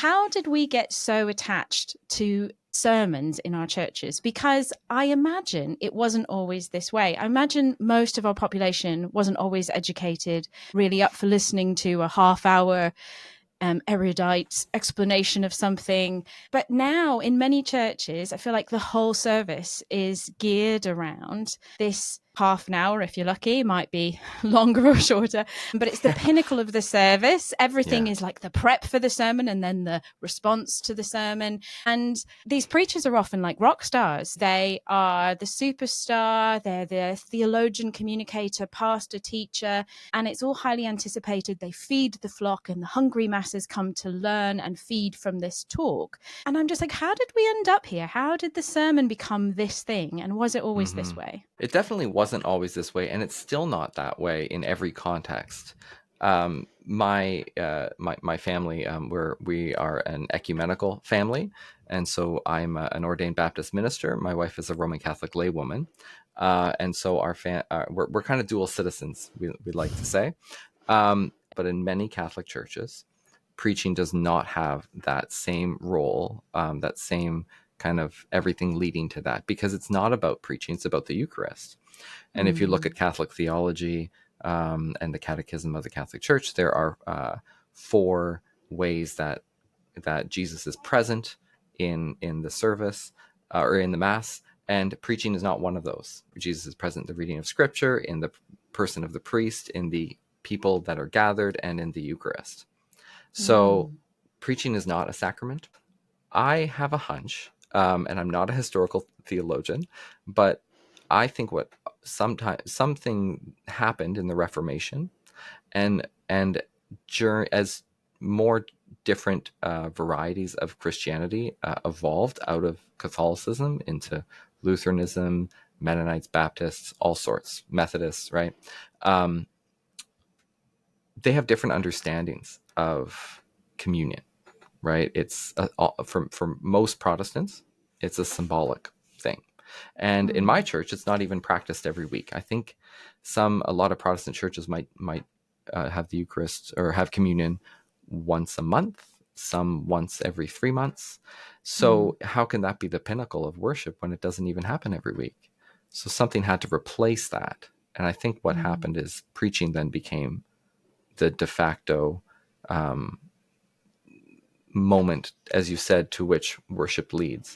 how did we get so attached to sermons in our churches? Because I imagine it wasn't always this way. I imagine most of our population wasn't always educated, really up for listening to a half-hour erudite explanation of something. But now in many churches, I feel like the whole service is geared around this half an hour, if you're lucky, might be longer or shorter, but it's the pinnacle of the service. Everything is like the prep for the sermon and then the response to the sermon. And these preachers are often like rock stars. They are the superstar, they're the theologian, communicator, pastor, teacher, and it's all highly anticipated. They feed the flock and the hungry masses come to learn and feed from this talk. And I'm just like, how did we end up here? How did the sermon become this thing? And was it always this way? It definitely wasn't always this way, and it's still not that way in every context. My family, we are an ecumenical family, and so I'm an ordained Baptist minister. My wife is a Roman Catholic laywoman, and so we're kind of dual citizens, we like to say. But in many Catholic churches, preaching does not have that same role, that same kind of everything leading to that, because it's not about preaching, it's about the Eucharist. And if you look at Catholic theology and the Catechism of the Catholic Church, there are 4 ways that Jesus is present in the service or in the Mass, and preaching is not one of those. Jesus is present in the reading of Scripture, in the person of the priest, in the people that are gathered, and in the Eucharist. So preaching is not a sacrament. I have a hunch, and I'm not a historical theologian, but I think something happened in the Reformation, and as more different varieties of Christianity evolved out of Catholicism into Lutheranism, Mennonites, Baptists, all sorts, Methodists, right? They have different understandings of communion. Right, it's for most Protestants, it's a symbolic thing, and in my church, it's not even practiced every week. I think a lot of Protestant churches might have the Eucharist or have communion once a month, some once every 3 months. So how can that be the pinnacle of worship when it doesn't even happen every week? So something had to replace that, and I think what happened is preaching then became the de facto moment, as you said, to which worship leads.